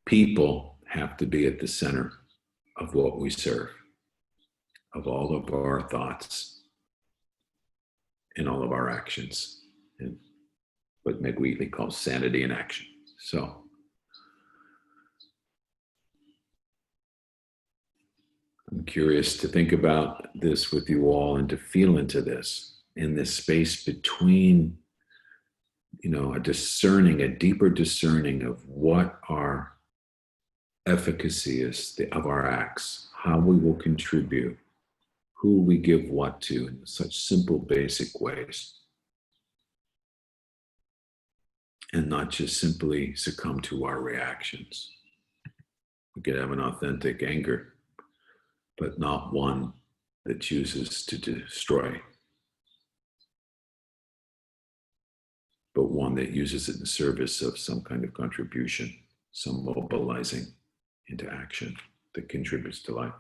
People have to be at the center of what we serve, of all of our thoughts and all of our actions, and what Meg Wheatley calls sanity in action. So I'm curious to think about this with you all and to feel into this, in this space between, a deeper discerning of what our efficacy is of our acts, how we will contribute, who we give what to in such simple, basic ways. And not just simply succumb to our reactions. We could have an authentic anger, but not one that chooses to destroy, but one that uses it in service of some kind of contribution, some mobilizing into action that contributes to life.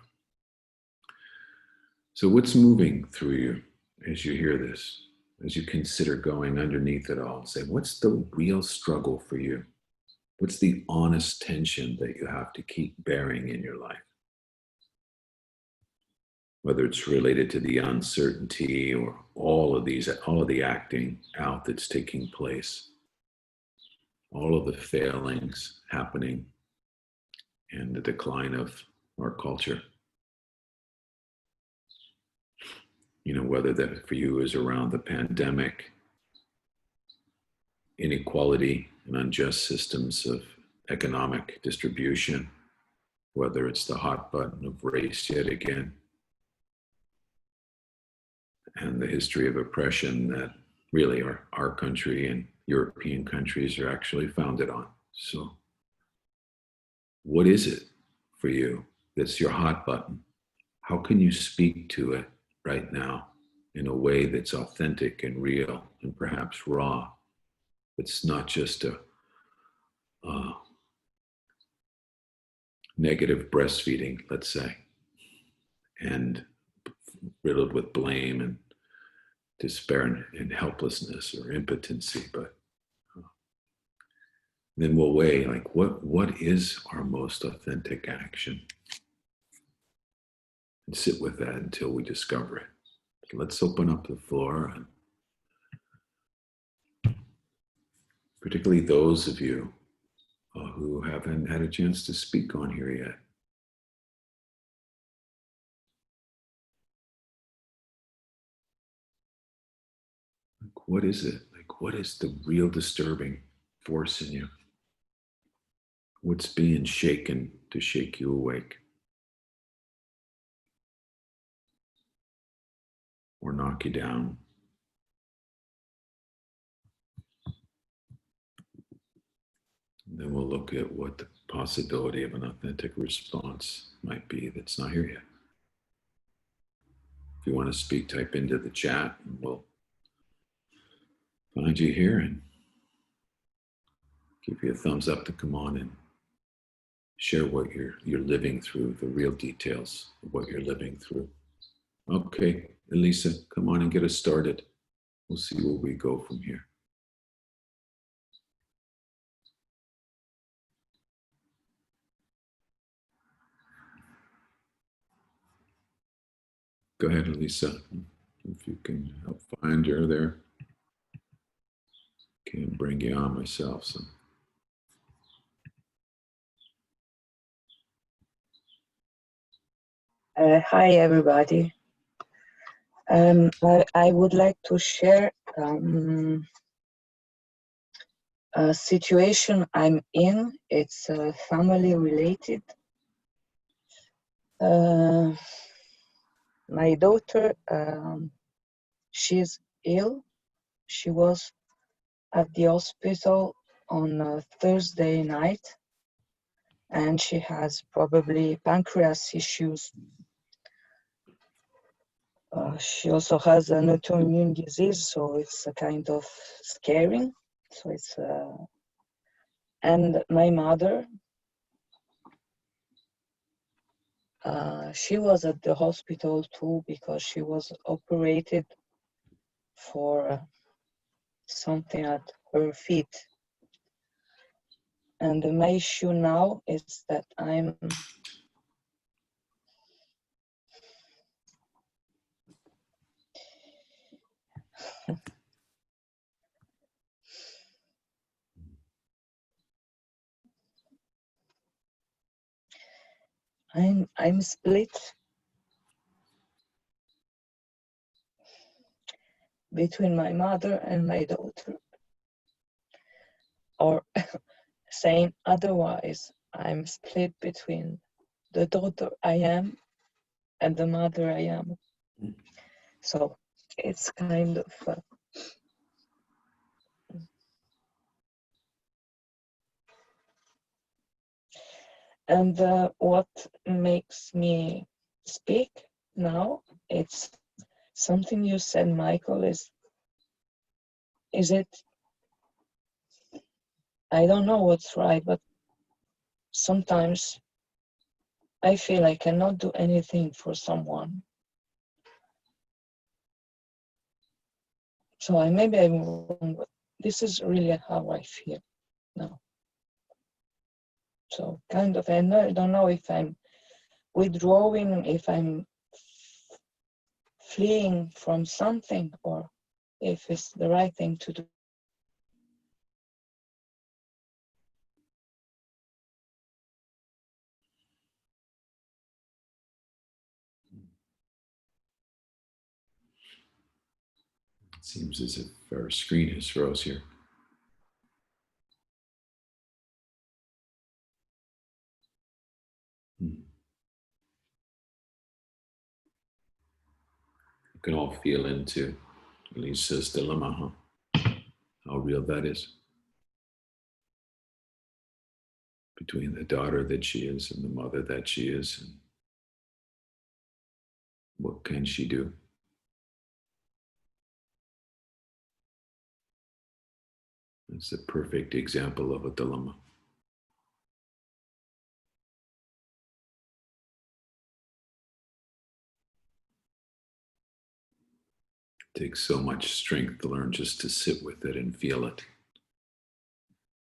So what's moving through you as you hear this, as you consider going underneath it all and say, what's the real struggle for you? What's the honest tension that you have to keep bearing in your life? Whether it's related to the uncertainty or all of the acting out that's taking place, all of the failings happening, and the decline of our culture. Whether that for you is around the pandemic, inequality and unjust systems of economic distribution, whether it's the hot button of race yet again, and the history of oppression that really our country and European countries are actually founded on. So what is it for you that's your hot button? How can you speak to it right now in a way that's authentic and real and perhaps raw? It's not just a negative breastfeeding, let's say, and riddled with blame and despair and helplessness or impotency, but then we'll weigh like what is our most authentic action, and sit with that until we discover it. So let's open up the floor, and particularly those of you who haven't had a chance to speak on here yet. Like, what is it? Like, what is the real disturbing force in you? What's being shaken to shake you awake? Or knock you down? And then we'll look at what the possibility of an authentic response might be that's not here yet. If you want to speak, type into the chat and we'll find you here and give you a thumbs up to come on and share what you're living through, the real details of what you're living through. Okay, Elisa, come on and get us started. We'll see where we go from here. Go ahead, Elisa, if you can help find her there. Can't bring you on myself, so. Hi, everybody. I would like to share a situation I'm in. It's family related. My daughter, she's ill. She was at the hospital on Thursday night, and she has probably pancreas issues. She also has an autoimmune disease, so it's a kind of scaring. So it's and my mother, she was at the hospital too because she was operated for something at her feet, And my issue now is that I'm split between my mother and my daughter. Or saying otherwise, I'm split between the daughter I am and the mother I am. So it's kind of and what makes me speak now, it's something you said, Michael, is it, I don't know what's right, but sometimes I feel I cannot do anything for someone. So maybe I'm wrong, but this is really how I feel now. So kind of, I don't know if I'm withdrawing, if I'm fleeing from something, or if it's the right thing to do. It seems as if our screen is froze here. You can all feel into Lisa's dilemma, huh? How real that is. Between the daughter that she is and the mother that she is, and what can she do? It's a perfect example of a dilemma. It takes so much strength to learn just to sit with it and feel it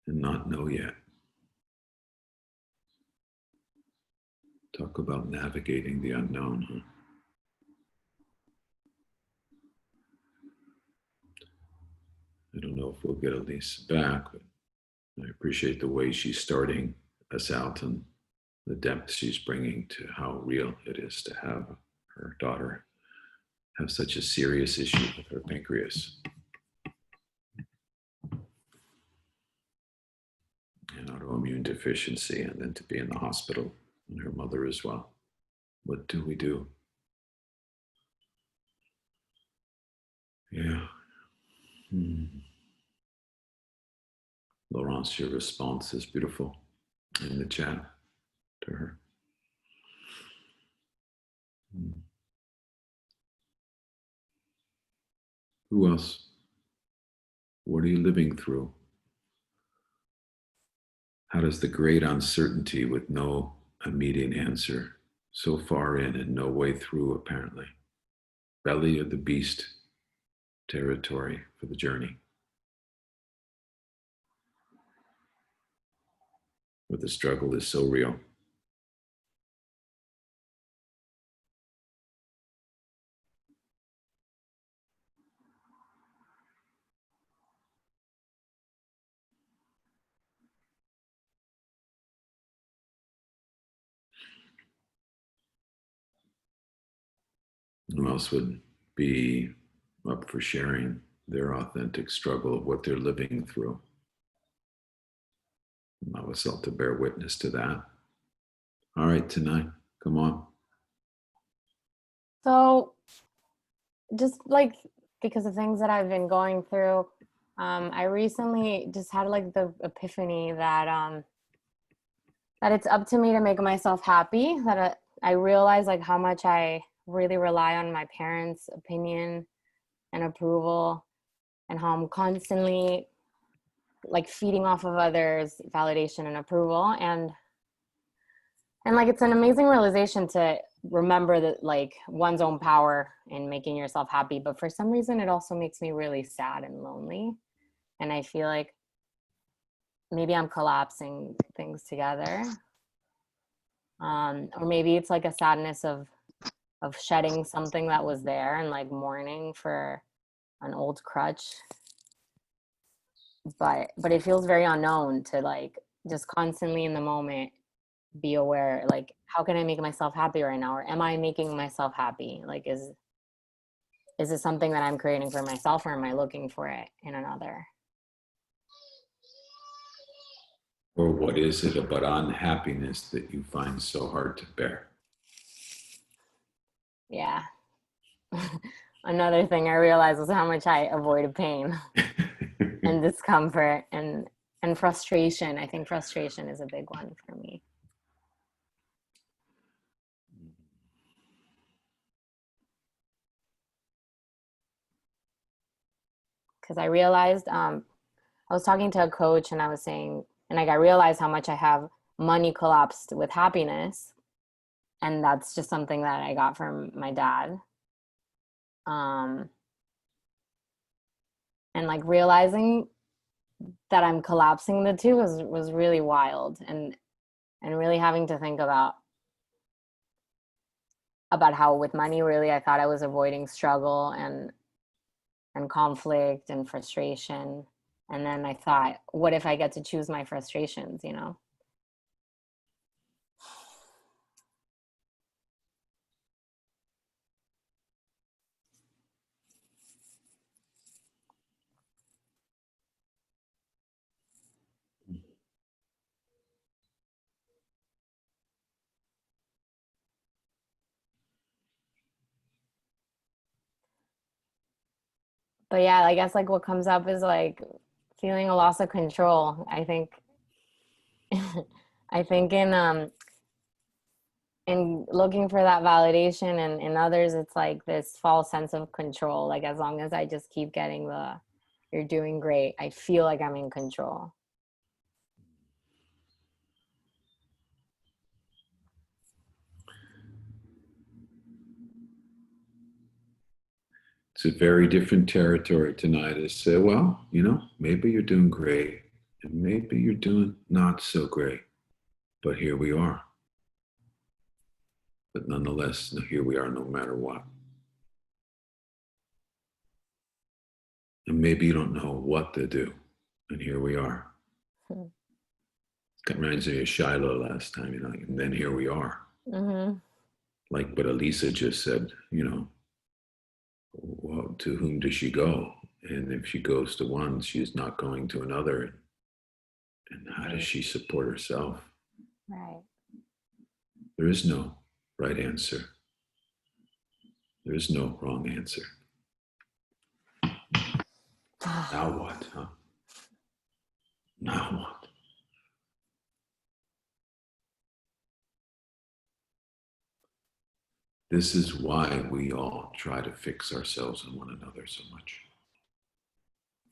and not know yet. Talk about navigating the unknown, huh? I don't know if we'll get Elise back, but I appreciate the way she's starting us out and the depth she's bringing to how real it is to have her daughter have such a serious issue with her pancreas and autoimmune deficiency, and then to be in the hospital, and her mother as well. What do we do? Yeah. Laurence, your response is beautiful in the chat to her. Who else? What are you living through? How does the great uncertainty with no immediate answer, so far in and no way through apparently, belly of the beast territory for the journey, where the struggle is so real? Who else would be up for sharing their authentic struggle of what they're living through? Allow us all to bear witness to that. All right, tonight, come on. So just like because of things that I've been going through, I recently just had like the epiphany that that it's up to me to make myself happy, that I realize like how much I really rely on my parents' opinion and approval, and how I'm constantly like feeding off of others' validation and approval. And like it's an amazing realization to remember that like one's own power in making yourself happy, but for some reason it also makes me really sad and lonely. And I feel like maybe I'm collapsing things together. Or maybe it's like a sadness of shedding something that was there and like mourning for an old crutch. But it feels very unknown to like just constantly in the moment be aware, like, how can I make myself happy right now? Or am I making myself happy? Like, is it something that I'm creating for myself, or am I looking for it in another? Or what is it about unhappiness that you find so hard to bear? Yeah. Another thing I realized was how much I avoided pain and discomfort and frustration. I think frustration is a big one for me. Because I realized, I was talking to a coach and I was saying, and like I realized how much I have money collapsed with happiness. And that's just something that I got from my dad. And like realizing that I'm collapsing the two was really wild, and really having to think about how with money, really, I thought I was avoiding struggle and conflict and frustration. And then I thought, what if I get to choose my frustrations, you know? But yeah, I guess like what comes up is like feeling a loss of control. I think I think in looking for that validation and in others, it's like this false sense of control. Like as long as I just keep getting the "you're doing great," I feel like I'm in control. It's a very different territory tonight to say, well, maybe you're doing great and maybe you're doing not so great, but here we are. But nonetheless, here we are no matter what. And maybe you don't know what to do, and here we are. It reminds me of Shiloh last time, and then here we are. Mm-hmm. Like what Elisa just said, well, to whom does she go? And if she goes to one, she's not going to another. And how does she support herself? Right. There is no right answer. There is no wrong answer. Now what, huh? Now what? This is why we all try to fix ourselves and one another so much.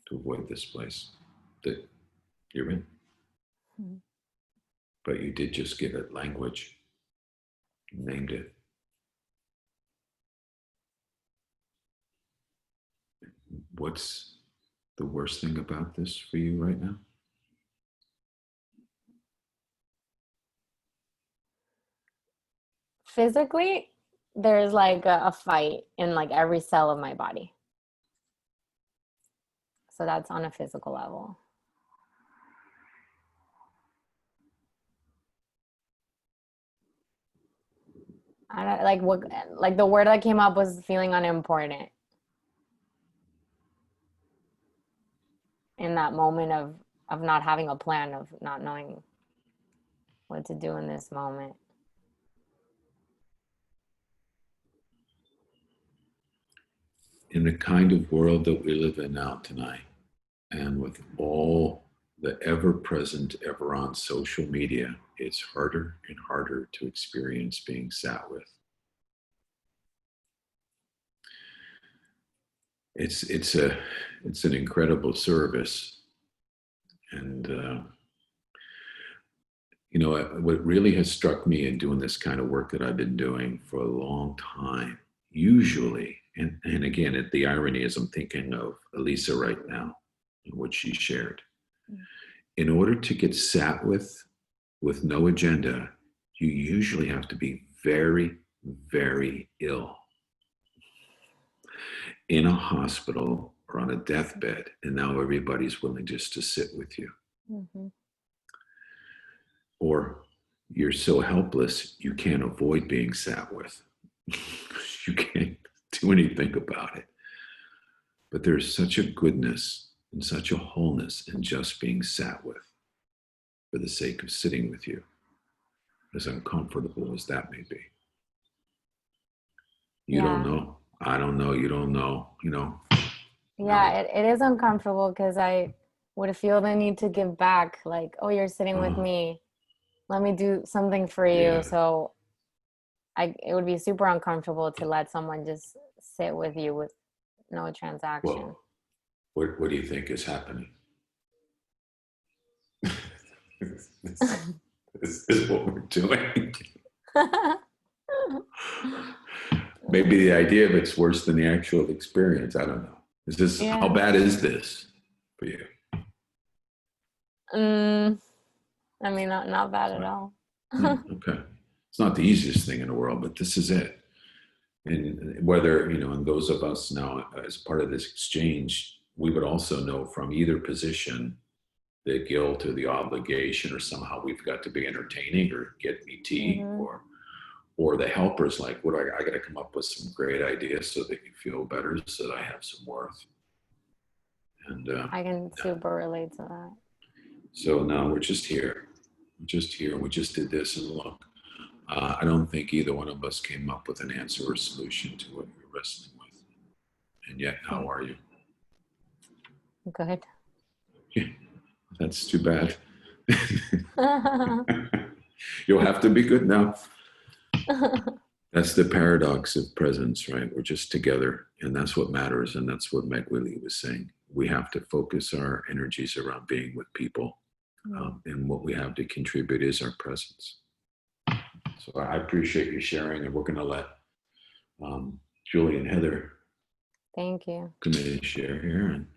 To avoid this place that you're in. Mm-hmm. But you did just give it language. You named it. What's the worst thing about this for you right now? Physically, there's like a fight in like every cell of my body. So that's on a physical level. I don't like what, like the word that came up was feeling unimportant in that moment of not having a plan, of not knowing what to do in this moment. In the kind of world that we live in now tonight, and with all the ever-present, ever-on social media, it's harder and harder to experience being sat with. It's an incredible service, and what really has struck me in doing this kind of work that I've been doing for a long time, usually, and again, the irony is I'm thinking of Elisa right now and what she shared. in order to get sat with no agenda, you usually have to be very, very ill in a hospital or on a deathbed, and now everybody's willing just to sit with you. Mm-hmm. Or you're so helpless you can't avoid being sat with. You can't do anything about it. But there's such a goodness and such a wholeness in just being sat with for the sake of sitting with you, as uncomfortable as that may be. You don't Yeah. know. I don't know. You don't know. You know. Yeah, it is uncomfortable because I would feel the need to give back. Like, oh, you're sitting with me. Let me do something for you. Yeah. So it would be super uncomfortable to let someone just sit with you with no transaction. Well, what do you think is happening? This is what we're doing. Maybe the idea of it's worse than the actual experience. I don't know. Is this how bad is this for you? I mean, not bad at all. Okay. It's not the easiest thing in the world, but this is it. And whether, you know, and those of us now as part of this exchange, we would also know from either position the guilt or the obligation, or somehow we've got to be entertaining or get me tea, or the helper's like, what do I got to come up with some great ideas so that you feel better, so that I have some worth. And I can super relate to that. So now we're just here. We're just here. We just did this, and look, I don't think either one of us came up with an answer or solution to what you're wrestling with. And yet, how are you? Good. Yeah, that's too bad. You'll have to be good now. That's the paradox of presence, right? We're just together, and that's what matters. And that's what Meg Willie was saying. We have to focus our energies around being with people. And what we have to contribute is our presence. So I appreciate you sharing, and we're going to let Julie and Heather Thank you. come in and share here. And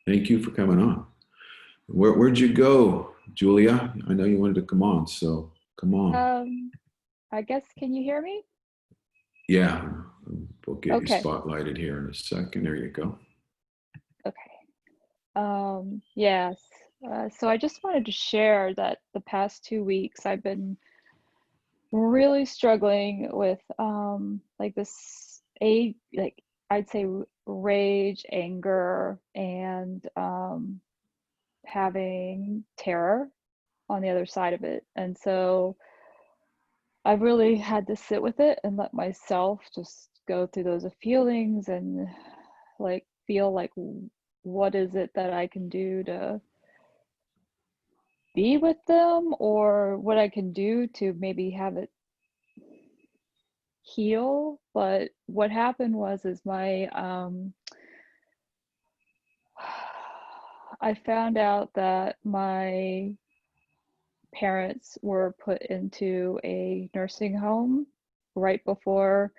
thank you for coming on. Where'd you go, Julia? I know you wanted to come on, so come on. I guess, can you hear me? Yeah, we'll get you Okay. spotlighted here in a second. There you go. Okay. Yes. So I just wanted to share that the past 2 weeks I've been really struggling with like this like I'd say rage, anger, and having terror on the other side of it. And so I've really had to sit with it and let myself just go through those feelings and like feel like, what is it that I can do to be with them, or what I can do to maybe have it heal. But what happened is my I found out that my parents were put into a nursing home right before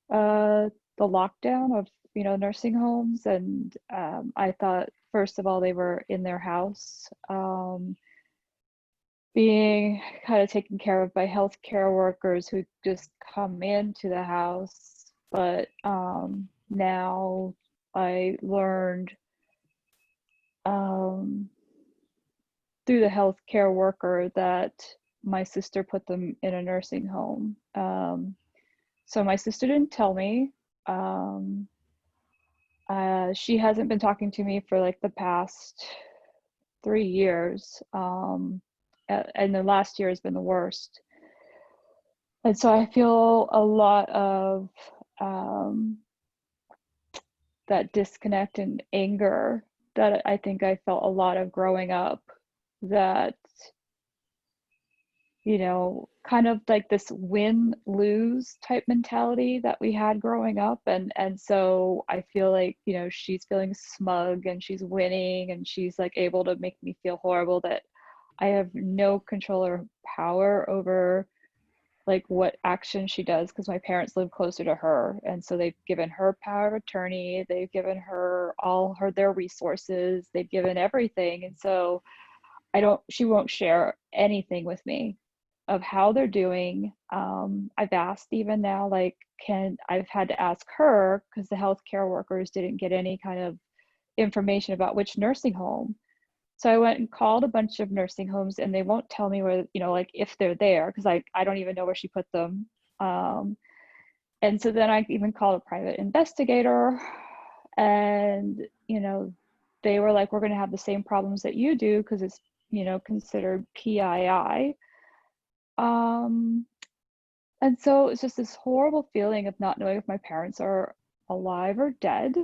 the lockdown of, you know, nursing homes. And I thought, first of all, they were in their house, being kind of taken care of by healthcare workers who just come into the house. But now I learned through the healthcare worker that my sister put them in a nursing home. So my sister didn't tell me. She hasn't been talking to me for like the past 3 years. And the last year has been the worst. And so I feel a lot of that disconnect and anger that I think I felt a lot of growing up, that, you know, kind of like this win-lose type mentality that we had growing up. And so I feel like, you know, she's feeling smug and she's winning and she's like able to make me feel horrible, that I have no control or power over like what action she does, because my parents live closer to her, and so they've given her power of attorney, they've given her all their resources, they've given everything. And so she won't share anything with me of how they're doing. I've asked even now, like, I've had to ask her because the healthcare workers didn't get any kind of information about which nursing home. So I went and called a bunch of nursing homes and they won't tell me where, like if they're there, because I don't even know where she put them. And so then I even called a private investigator and, they were like, we're going to have the same problems that you do because it's, considered PII. And so it's just this horrible feeling of not knowing if my parents are alive or dead.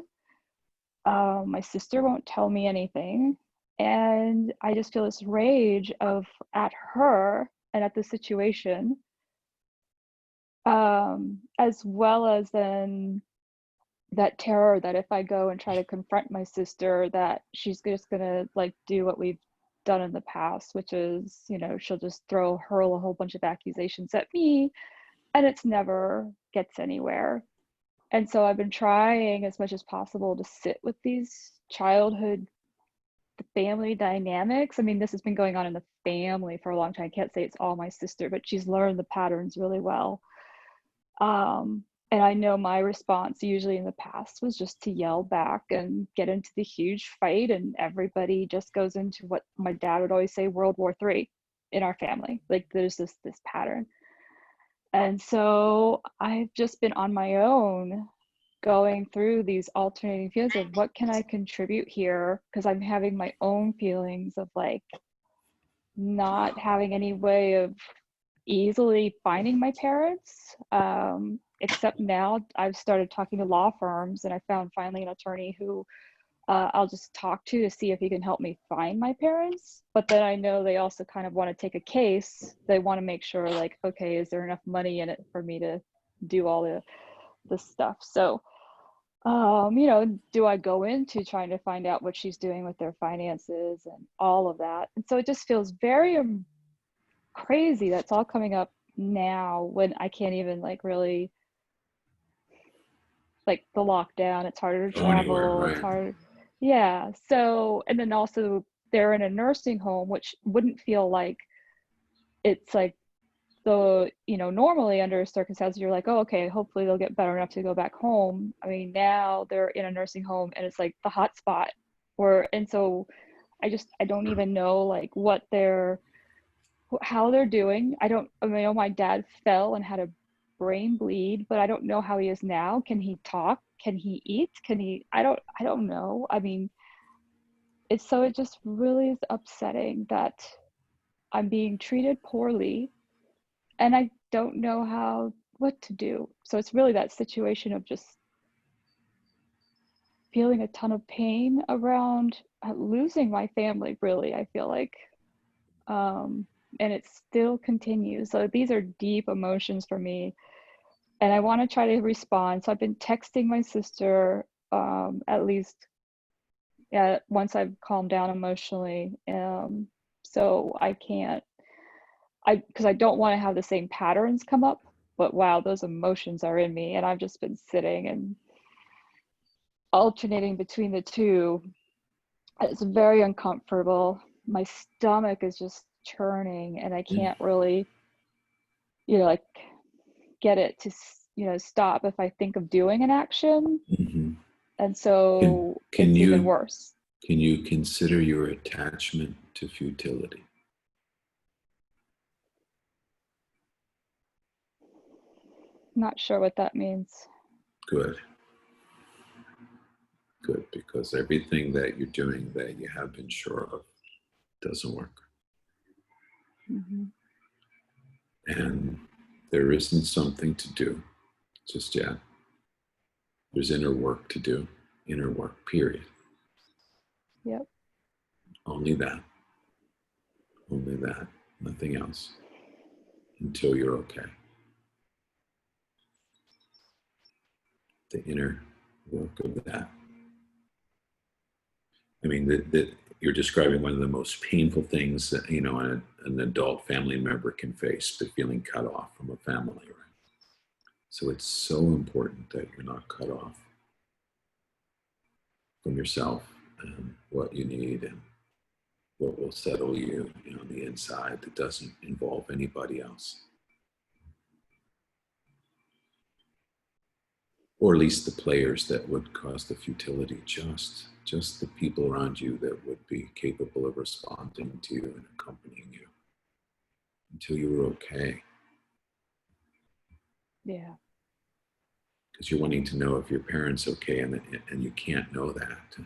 My sister won't tell me anything. And I just feel this rage at her and at the situation, as well as then that terror that if I go and try to confront my sister, that she's just gonna like do what we've done in the past, which is, she'll just hurl a whole bunch of accusations at me, and it's never gets anywhere. And so I've been trying as much as possible to sit with these childhood family dynamics. I mean, this has been going on in the family for a long time. I can't say it's all my sister, but she's learned the patterns really well. And I know my response usually in the past was just to yell back and get into the huge fight, and everybody just goes into what my dad would always say, World War III in our family. Like there's this pattern. And so I've just been on my own going through these alternating feelings of what can I contribute here, because I'm having my own feelings of like not having any way of easily finding my parents, except now I've started talking to law firms, and I found finally an attorney who I'll just talk to see if he can help me find my parents. But then I know they also kind of want to take a case. They want to make sure like, okay, is there enough money in it for me to do all the stuff? So do I go into trying to find out what she's doing with their finances and all of that? And so it just feels very crazy that's all coming up now when I can't even like really, like the lockdown, it's harder to travel, anywhere, right. it's hard. Yeah. So, and then also they're in a nursing home, which wouldn't feel like it's like normally under circumstances you're like, oh, okay, hopefully they'll get better enough to go back home. I mean, now they're in a nursing home and it's like the hot spot and so I don't even know like how they're doing. I know my dad fell and had a brain bleed, but I don't know how he is now. Can he talk? Can he eat? I don't know. I mean, it just really is upsetting that I'm being treated poorly and I don't know what to do. So it's really that situation of just feeling a ton of pain around losing my family, really, I feel like. And it still continues. So these are deep emotions for me. And I want to try to respond. So I've been texting my sister at least once I've calmed down emotionally. So because I don't want to have the same patterns come up, but wow, those emotions are in me. And I've just been sitting and alternating between the two. It's very uncomfortable. My stomach is just churning and I can't really, like get it to, stop if I think of doing an action. Mm-hmm. And so can it's you, even worse. Can you consider your attachment to futility? Not sure what that means. Good, because everything that you're doing that you have been sure of doesn't work. Mm-hmm. And there isn't something to do just yet. There's inner work to do, inner work, period. Yep. Only that, nothing else, until you're okay. The inner work of that. I mean, you're describing one of the most painful things that, an adult family member can face, the feeling cut off from a family, right? So it's so important that you're not cut off from yourself and what you need. And what will settle you, on the inside that doesn't involve anybody else. Or at least the players that would cause the futility, just the people around you that would be capable of responding to you and accompanying you until you were okay. Yeah. Because you're wanting to know if your parents okay, and you can't know that.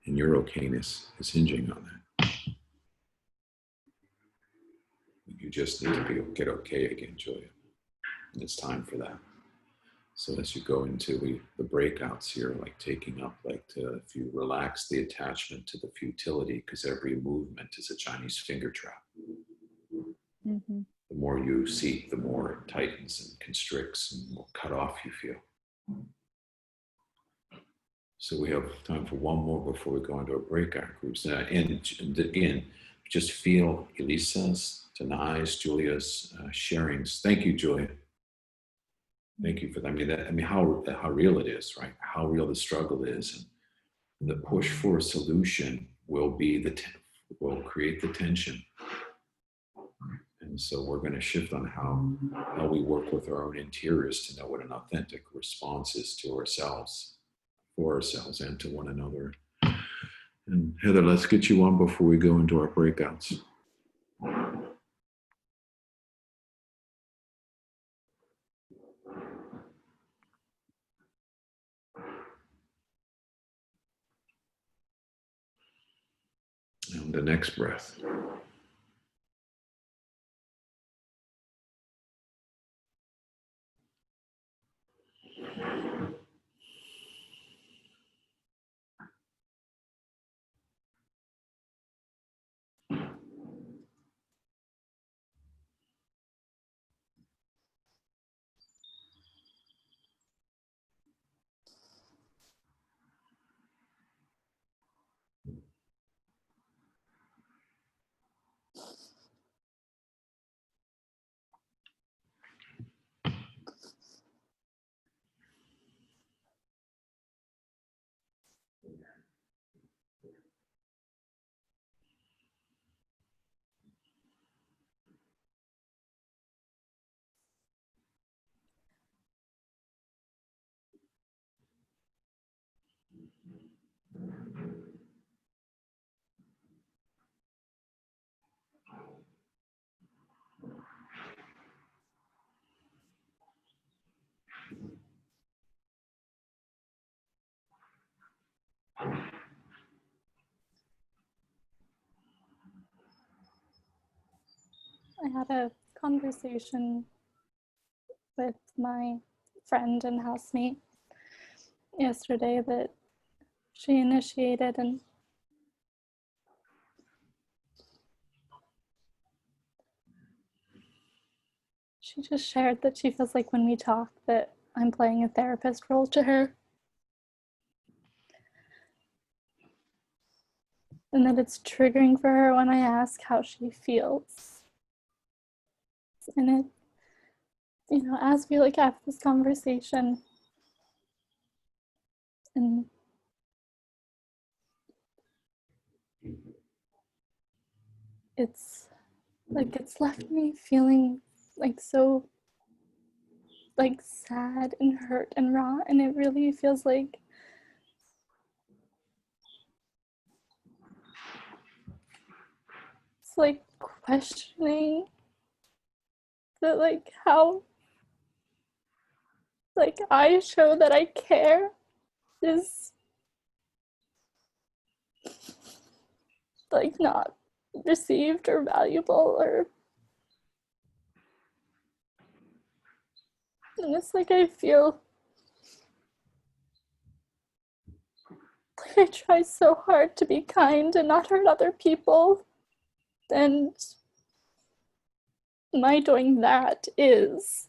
And your okayness is hinging on that. You just need to get okay again, Julia. And it's time for that. So as you go into the breakouts here, like taking up, if you relax the attachment to the futility, because every movement is a Chinese finger trap. Mm-hmm. The more you seek, the more it tightens and constricts and more cut off you feel. So we have time for one more before we go into our breakout groups. And again, just feel Elisa's, Tanai's, Julia's sharings. Thank you, Julia. Thank you for that. I mean, how real it is, right? How real the struggle is, and the push for a solution will be will create the tension. And so we're going to shift on how we work with our own interiors to know what an authentic response is to ourselves, for ourselves, and to one another. And Heather, let's get you on before we go into our breakouts. And the next breath. I had a conversation with my friend and housemate yesterday that she initiated, and she just shared that she feels like when we talk that I'm playing a therapist role to her, and that it's triggering for her when I ask how she feels. And it, as we have this conversation, and it's left me feeling so sad and hurt and raw, and it really feels like it's questioning that how I show that I care is not received or valuable, or and it's I feel like I try so hard to be kind and not hurt other people, and my doing that is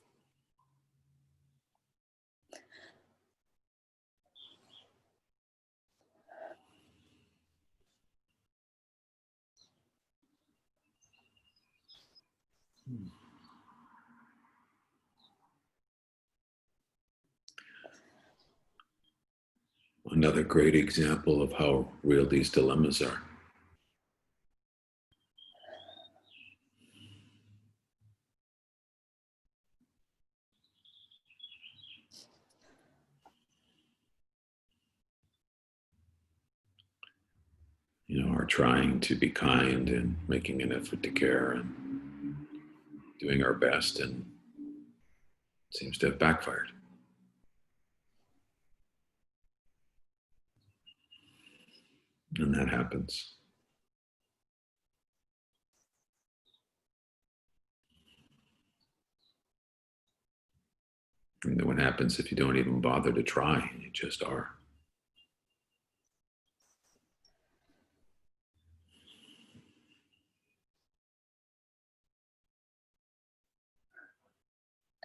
Another great example of how real these dilemmas are. You know, are trying to be kind and making an effort to care and doing our best, and it seems to have backfired. And that happens. And then what happens if you don't even bother to try? You just are.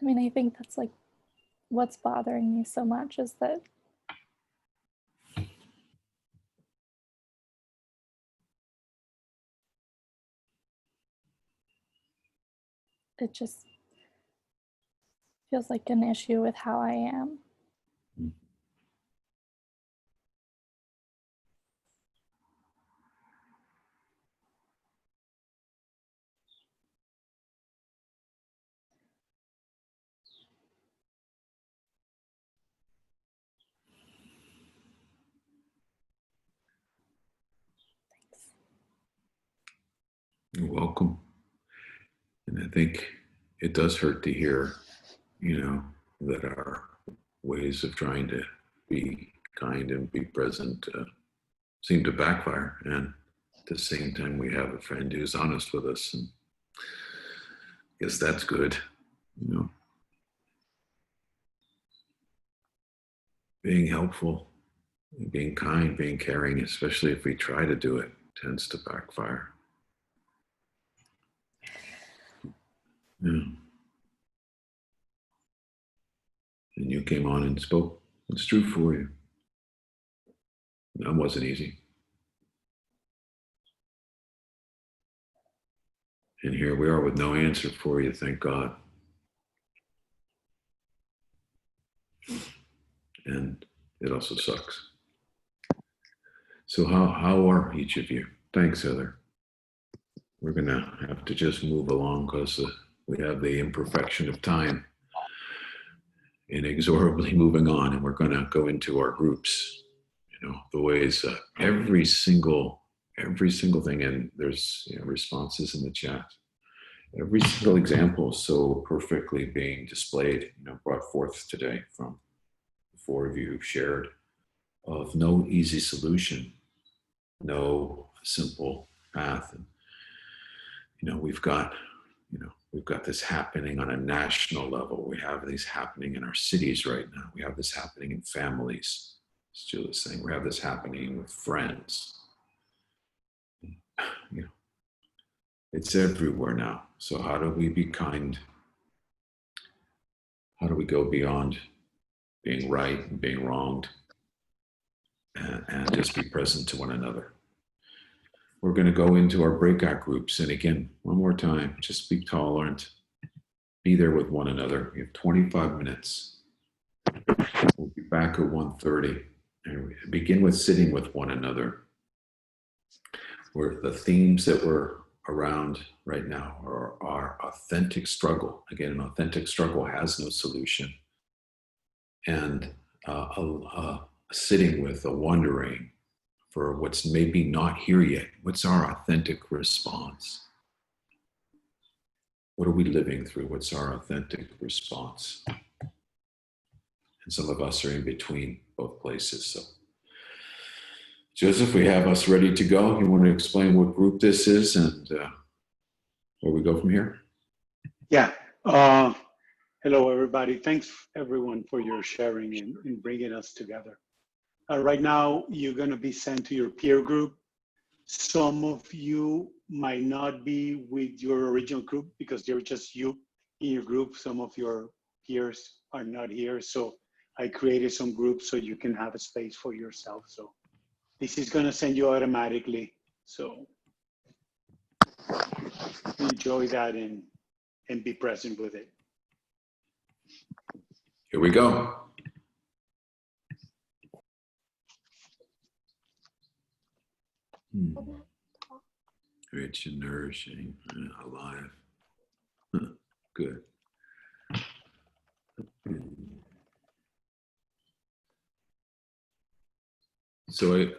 I mean, I think that's like what's bothering me so much is that it just feels like an issue with how I am. You're welcome. And I think it does hurt to hear, you know, that our ways of trying to be kind and be present seem to backfire. And at the same time, we have a friend who's honest with us, and I guess that's good, you know. Being helpful, being kind, being caring, especially if we try to do it, tends to backfire. Yeah. And you came on and spoke. It's true for you. That wasn't easy. And here we are with no answer for you, thank God. And it also sucks. So how are each of you? Thanks, Heather. We're gonna have to just move along because we have the imperfection of time inexorably moving on, and we're gonna go into our groups. You know, the ways every single thing, and there's, you know, responses in the chat. Every single example is so perfectly being displayed, you know, brought forth today from the four of you who've shared, of no easy solution, no simple path. And, you know, we've got this happening on a national level. We have these happening in our cities right now. We have this happening in families. As Julie's saying, we have this happening with friends. You know, it's everywhere now. So how do we be kind? How do we go beyond being right and being wronged, and just be present to one another? We're going to go into our breakout groups. And again, one more time, just be tolerant, be there with one another. We have 25 minutes. We'll be back at 1:30, and we begin with sitting with one another. Where the themes that we're around right now are our authentic struggle. Again, an authentic struggle has no solution. And sitting with a wondering for what's maybe not here yet. What's our authentic response? What are we living through? What's our authentic response? And some of us are in between both places. So, Joseph, we have us ready to go. You want to explain what group this is and where we go from here? Yeah. Hello, everybody. Thanks, everyone, for your sharing and bringing us together. Right now, you're going to be sent to your peer group. Some of you might not be with your original group because they're just you in your group. Some of your peers are not here. So I created some groups so you can have a space for yourself. So this is going to send you automatically. So enjoy that and be present with it. Here we go. Rich and nourishing, alive. Good. So,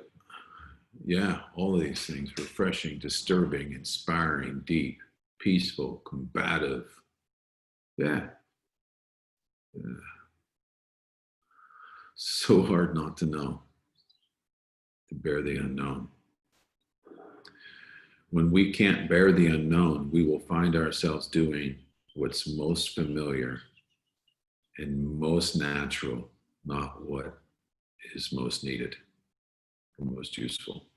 yeah, all of these things: refreshing, disturbing, inspiring, deep, peaceful, combative. Yeah. So hard not to know, to bear the unknown. When we can't bear the unknown, we will find ourselves doing what's most familiar and most natural, not what is most needed or most useful.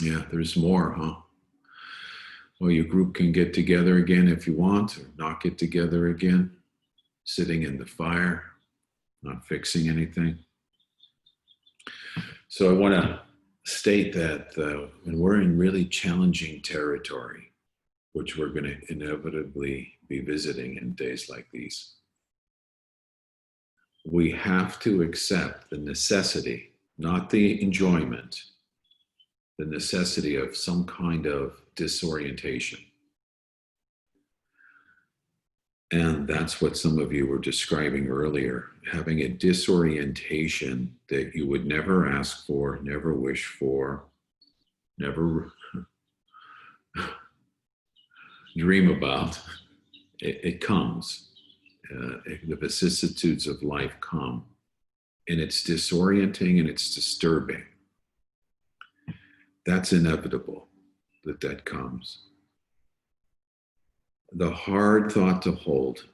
Yeah, there's more, huh? Well, your group can get together again if you want, or not get together again, sitting in the fire, not fixing anything. So I want to state that when we're in really challenging territory, which we're going to inevitably be visiting in days like these, we have to accept the necessity, not the enjoyment, the necessity of some kind of disorientation. And that's what some of you were describing earlier, having a disorientation that you would never ask for, never wish for, never dream about. It comes. The vicissitudes of life come. And it's disorienting and it's disturbing. That's inevitable that comes. The hard thought to hold,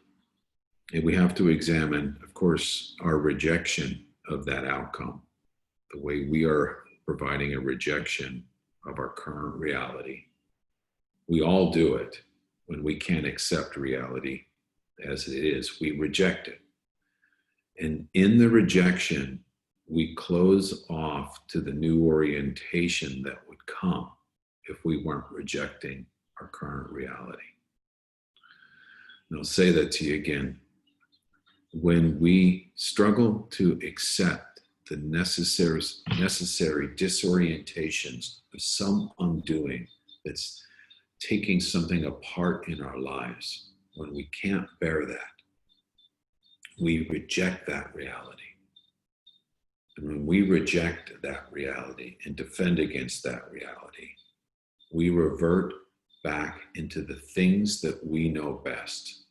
and we have to examine, of course, our rejection of that outcome, the way we are providing a rejection of our current reality. We all do it when we can't accept reality as it is. We reject it. And in the rejection, we close off to the new orientation that would come if we weren't rejecting our current reality. And I'll say that to you again. When we struggle to accept the necessary disorientations of some undoing that's taking something apart in our lives, when we can't bear that, we reject that reality. And when we reject that reality and defend against that reality, we revert back into the things that we know best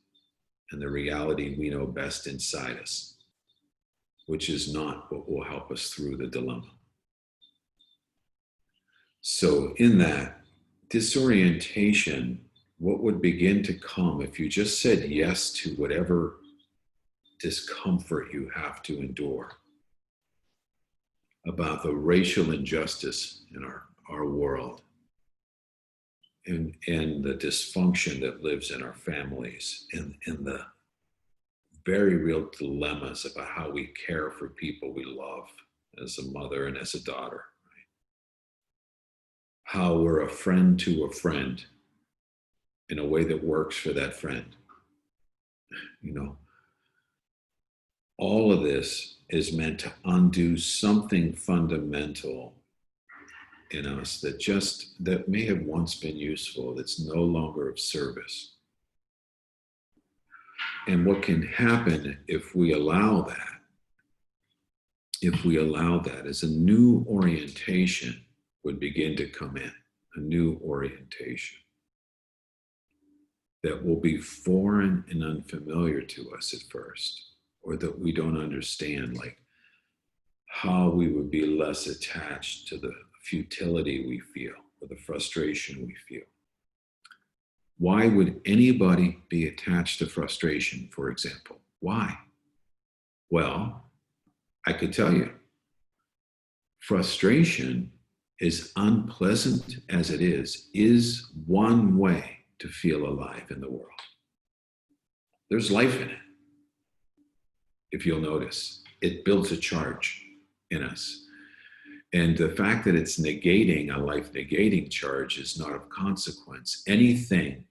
and the reality we know best inside us, which is not what will help us through the dilemma. So in that disorientation, what would begin to come if you just said yes to whatever discomfort you have to endure about the racial injustice in our world, and the dysfunction that lives in our families, and the very real dilemmas about how we care for people we love as a mother and as a daughter, right? How we're a friend to a friend in a way that works for that friend. You know, all of this is meant to undo something fundamental in us that may have once been useful, that's no longer of service. And what can happen if we allow that is a new orientation would begin to come in, a new orientation that will be foreign and unfamiliar to us at first, or that we don't understand, like how we would be less attached to the futility we feel or the frustration we feel. Why would anybody be attached to frustration, for example? Why? Well, I could tell you, frustration, as unpleasant as it is one way to feel alive in the world. There's life in it. If you'll notice, it builds a charge in us. And the fact that it's negating a life-negating charge is not of consequence. Anything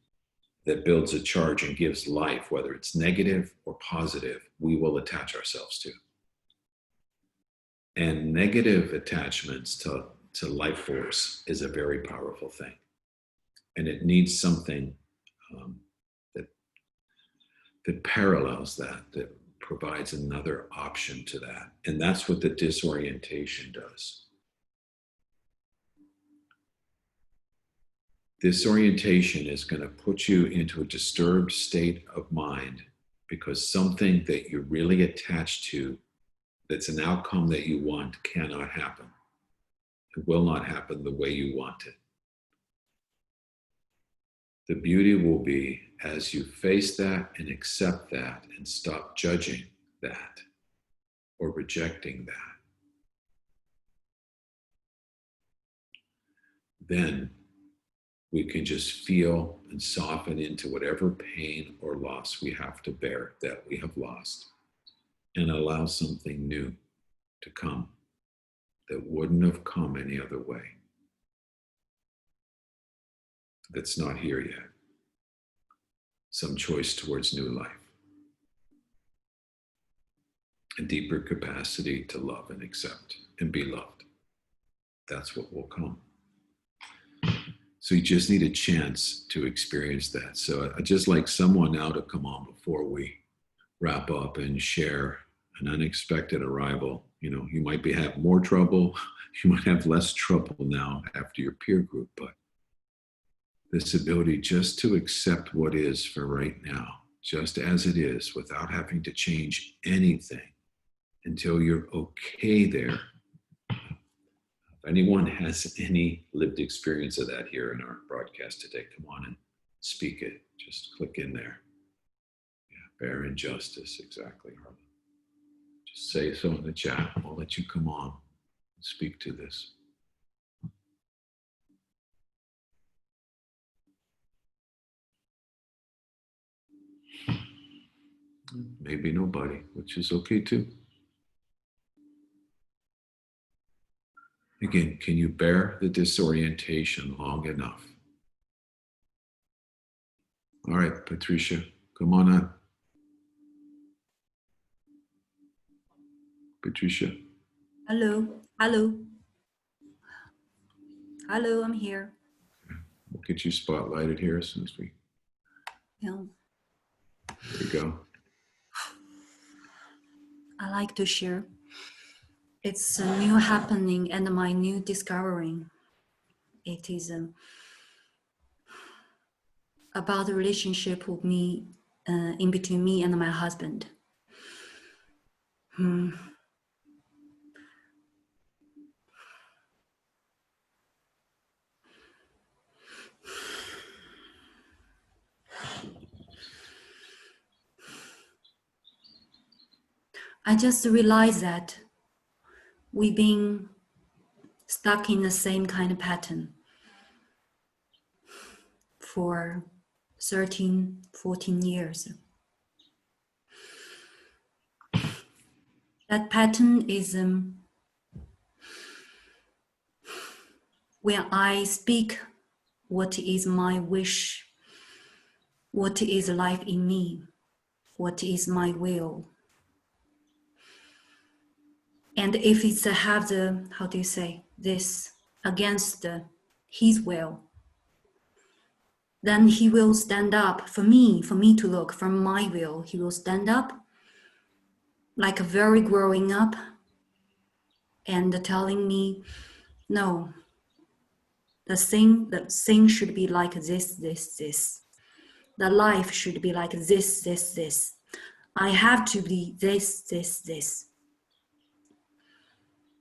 that builds a charge and gives life, whether it's negative or positive, we will attach ourselves to. And negative attachments to life force is a very powerful thing. And it needs something that parallels that provides another option to that. And that's what the disorientation does. Disorientation is going to put you into a disturbed state of mind because something that you're really attached to, that's an outcome that you want, cannot happen. It will not happen the way you want it. The beauty will be as you face that and accept that and stop judging that or rejecting that. Then we can just feel and soften into whatever pain or loss we have to bear that we have lost and allow something new to come that wouldn't have come any other way. That's not here yet. Some choice towards new life. A deeper capacity to love and accept and be loved. That's what will come. So you just need a chance to experience that. So I'd just like someone now to come on before we wrap up and share an unexpected arrival. You know, you might have more trouble. You might have less trouble now after your peer group, but this ability just to accept what is for right now, just as it is, without having to change anything until you're okay there. If anyone has any lived experience of that here in our broadcast today, come on and speak it. Just click in there. Yeah, fair and justice, exactly, Harlan. Just say so in the chat. I'll let you come on and speak to this. Maybe nobody, which is okay too. Again, can you bear the disorientation long enough? All right, Patricia, come on up. Patricia. Hello, hello. Hello, I'm here. We'll get you spotlighted here as soon as we. Yeah. There you go. I like to share. It's a new happening and my new discovering. It is about the relationship with me, in between me and my husband. I just realized that we've been stuck in the same kind of pattern for 13, 14 years. That pattern is when I speak what is my wish, what is life in me, what is my will. And if it's have the, how do you say, this against his will, then he will stand up for me to look from my will. He will stand up like a very growing up and telling me, no, the thing should be like this, this, this. The life should be like this, this, this. I have to be this, this, this.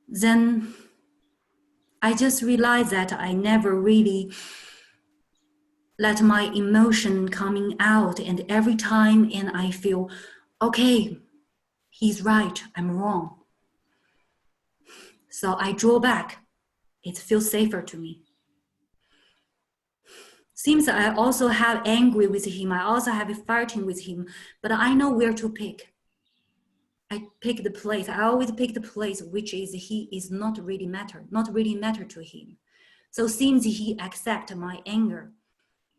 Then I just realized that I never really let my emotion coming out, and every time and I feel, okay, he's right, I'm wrong. So I draw back. It feels safer to me. Seems I also have angry with him. I also have fighting with him, but I know where to pick. I pick the place. I always pick the place which is he is not really matter to him. So seems he accept my anger,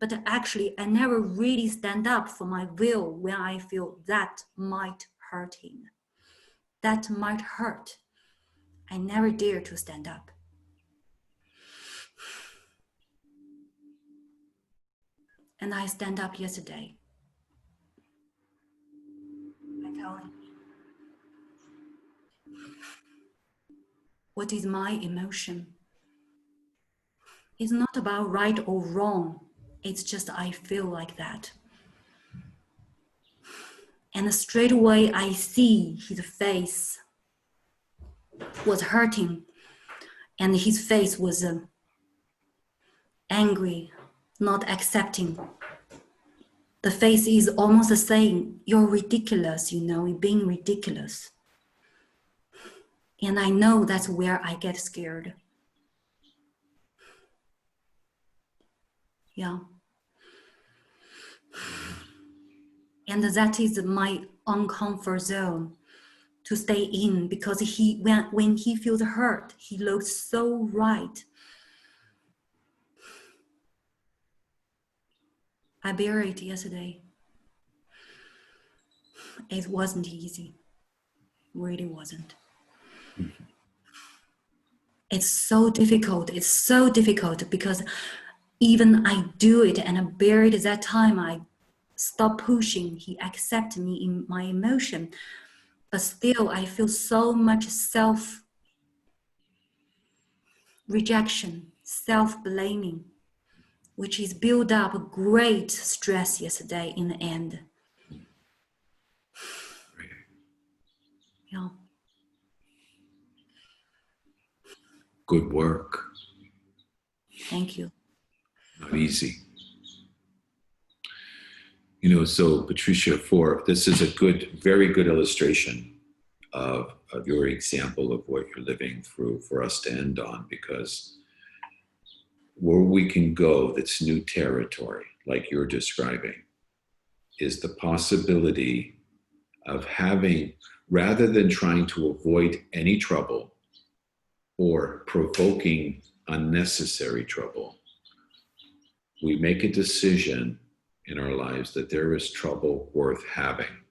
but actually I never really stand up for my will when I feel that might hurt him. That might hurt. I never dare to stand up. And I stand up yesterday. I tell him, what is my emotion? It's not about right or wrong. It's just I feel like that. And straight away I see his face was hurting and his face was angry, not accepting. The face is almost saying, you're ridiculous, you know, you're being ridiculous. And I know that's where I get scared. Yeah. And that is my uncomfort zone to stay in, because when he feels hurt, he looks so right. I buried it yesterday. It wasn't easy. Really wasn't. It's so difficult. It's so difficult because even I do it and I buried it that time, I stop pushing. He accepted me in my emotion. But still, I feel so much self-rejection, self-blaming, which is built up great stress yesterday in the end. Yeah. Good work. Thank you. Not easy. You know, so Patricia, this is a very good illustration of your example of what you're living through for us to end on, because where we can go that's new territory, like you're describing, is the possibility of having, rather than trying to avoid any trouble or provoking unnecessary trouble, we make a decision in our lives that there is trouble worth having,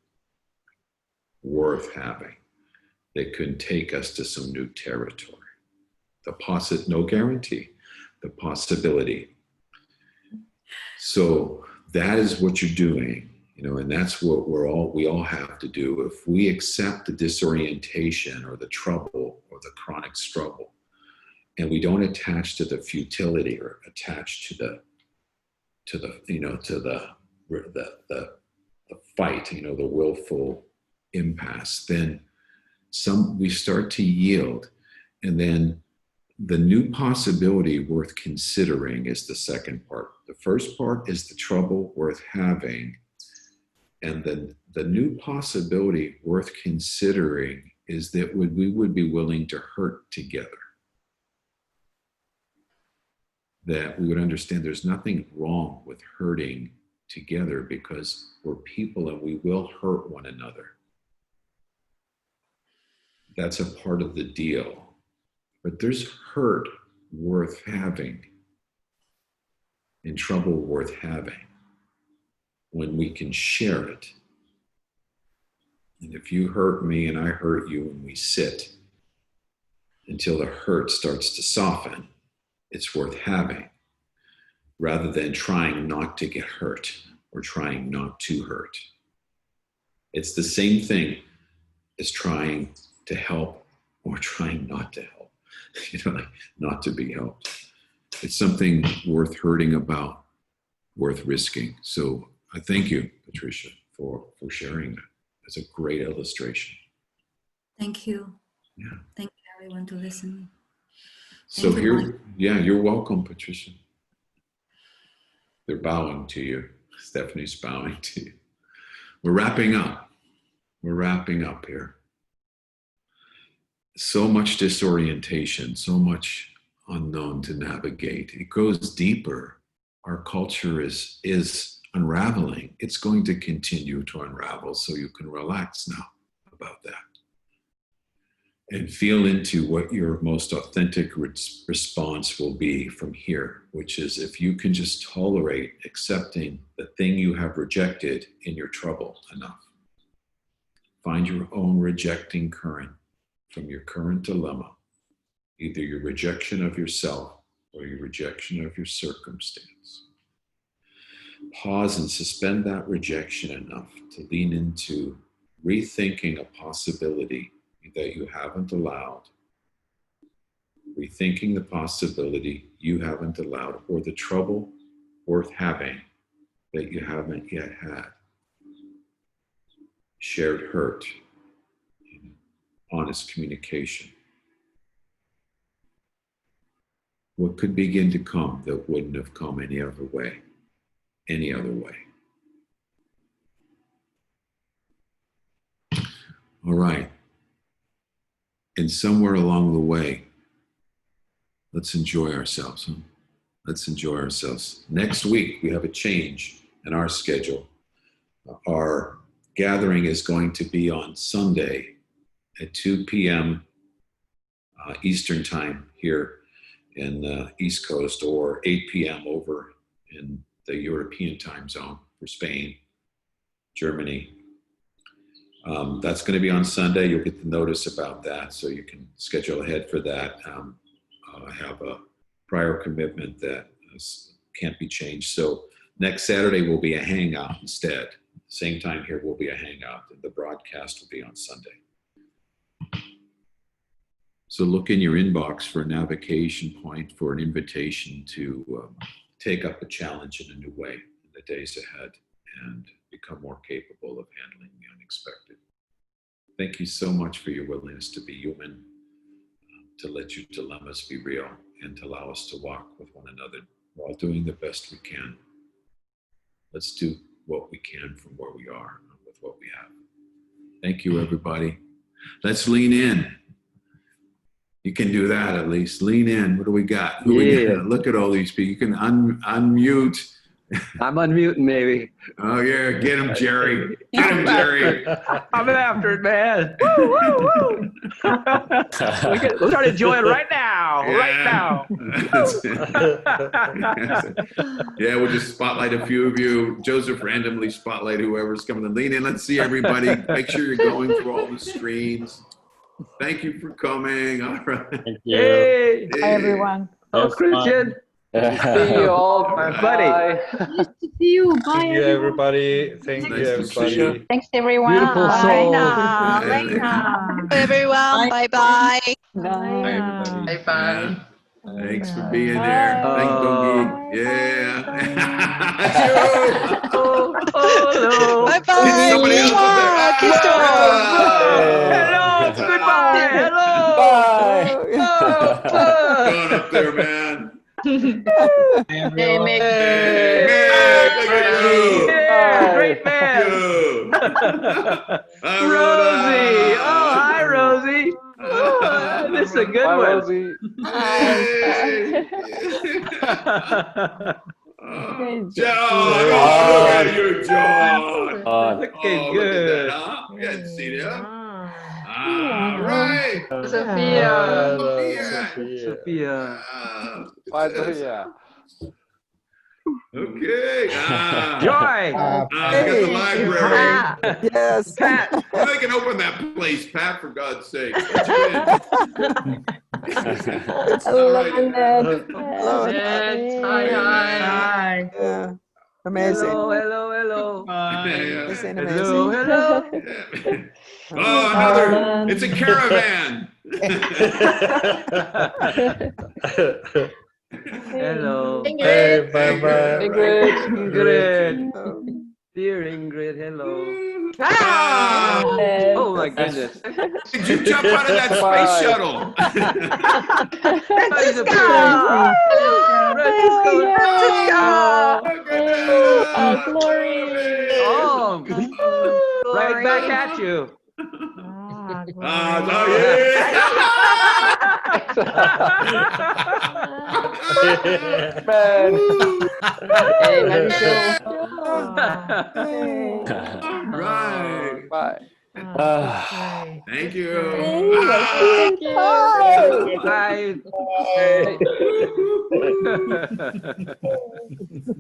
that can take us to some new territory. No guarantee, the possibility. So that is what you're doing, you know, and that's what we all have to do. If we accept the disorientation or the trouble or the chronic struggle, and we don't attach to the futility or attach to the fight, you know, the willful impasse, then we start to yield. And then the new possibility worth considering is the second part. The first part is the trouble worth having. And then the new possibility worth considering is that we would be willing to hurt together. That we would understand there's nothing wrong with hurting together, because we're people and we will hurt one another. That's a part of the deal. But there's hurt worth having and trouble worth having when we can share it. And if you hurt me and I hurt you and we sit until the hurt starts to soften, it's worth having, rather than trying not to get hurt or trying not to hurt. It's the same thing as trying to help or trying not to help, you know, like not to be helped. It's something worth hurting about, worth risking. So I thank you, Patricia, for sharing that. It's a great illustration. Thank you. Yeah. Thank you, everyone, to listen. So here, yeah, you're welcome, Patricia. They're bowing to you. Stephanie's bowing to you. We're wrapping up. We're wrapping up here. So much disorientation, so much unknown to navigate. It goes deeper. Our culture is unraveling. It's going to continue to unravel, so you can relax now about that. And feel into what your most authentic response will be from here, which is if you can just tolerate accepting the thing you have rejected in your trouble enough. Find your own rejecting current from your current dilemma, either your rejection of yourself or your rejection of your circumstance. pause and suspend that rejection enough to lean into rethinking a possibility that you haven't allowed, rethinking the possibility you haven't allowed, or the trouble worth having that you haven't yet had. Shared hurt, honest communication. What could begin to come that wouldn't have come any other way? Any other way. All right. And somewhere along the way, let's enjoy ourselves. Huh? Let's enjoy ourselves. Next week, we have a change in our schedule. Our gathering is going to be on Sunday at 2 p.m. Eastern time here in the East Coast, or 8 p.m. over in the European time zone for Spain, Germany. That's going to be on Sunday. You'll get the notice about that, so you can schedule ahead for that. I have a prior commitment that can't be changed. So next Saturday will be a hangout instead. Same time here will be a hangout, and the broadcast will be on Sunday. So look in your inbox for a navigation point for an invitation to take up a challenge in a new way in the days ahead and become more capable of handling the unexpected. Thank you so much for your willingness to be human, to let your dilemmas be real, and to allow us to walk with one another while doing the best we can. Let's do what we can from where we are with what we have. Thank you, everybody. Let's lean in. You can do that at least. Lean in. What do we got? Who we got? Look at all these people. You can unmute. I'm unmuting, maybe. Oh, yeah. Get him, Jerry. Get him, Jerry. I'm after it, man. Woo, woo, woo. We'll start enjoying right now. Yeah. Right now. Yeah, we'll just spotlight a few of you. Joseph, randomly spotlight whoever's coming to lean in. Let's see everybody. Make sure you're going through all the screens. Thank you for coming. All right. Thank you. Hey. Hi, everyone. Oh, Christian. Good to see you all, my buddy. Nice to see you. Bye, Thank you, everybody. Thank you, Nice to see you. everybody. Thanks, everyone. Beautiful Bye. soul. Bye, everyone. Bye-bye. Bye, everybody. Bye. Thanks for being there. Thanks, Boogie. Yeah. Oh, hello. Bye-bye. Somebody else up there. Mwah, kiss to all. Hello. Goodbye. Hello. Bye. Going up there, man. Hey, Mick. Hey, look at you. Yeah, great man. You. Hi, Rosie. Oh, hi, Rosie. Oh, this is a good Bye, one. Rosie. Hey. John, look at you, John. Looking Look good. at that, huh? You hadn't seen him. All right. Sophia. Sophia. Bye, Sophia. Okay. Joy. I got the library. Yes. Pat. They can open that place, Pat, for God's sake. Let you in. Hello, All right. London. Hello. Hi. Yeah. Amazing. Hello. Amazing, amazing. Hello. Oh, another. It's a caravan. Hello. Hey, bye-bye. Ingrid. Dear Ingrid, hello. Ah! Oh my goodness. Did you jump out of that space shuttle? Glory. Oh, right back at you. Hey, Marisol. Right. Bye. Thank you. Thank you. Bye.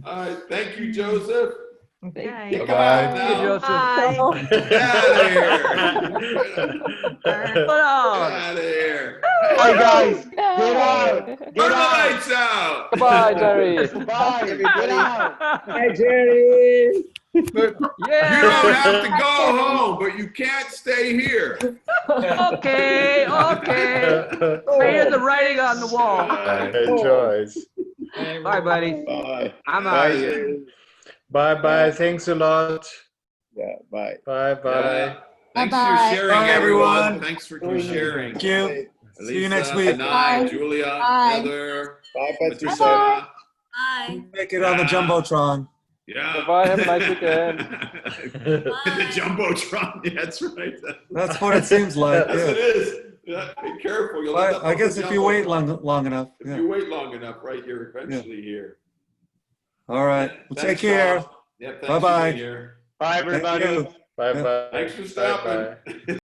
All right. Thank you, Joseph. Okay. Come on Thank now. you, Joseph. Bye. Get out of here. Hold on. Get out of here. Bye, guys. Bye. Get out! Turn Get the out! lights out. Goodbye, Jerry. Bye! Get out! Hi, Jerry. You don't have to go home, but you can't stay here. Okay, okay. I hear the writing on the wall. Joyce. Bye, buddy. Bye. I'm out of here. Bye bye. Thanks a lot. Yeah, bye. Bye bye. Yeah. Thanks Bye-bye. for sharing, Bye, everyone. everyone. Thanks for sharing. Thank you. See you next Elisa, week. Anai, Bye. Julia, Bye. Heather, Bye, Patricia. Patricia. Bye. Make it on the Jumbotron. Yeah. Bye. Have a nice weekend. The Jumbotron. Yeah, that's right. That's what it seems like. Yes, it Yeah. is. Yeah, be careful. You'll end up I on guess the if you wait Jumbotron. long enough. If Yeah. you wait long enough, right, you're eventually here. All right. Well, Thanks, take care. Tom. Yeah, thanks Bye-bye. for being here. Bye, Thank everybody. you. Bye bye. Thanks for Bye stopping. bye.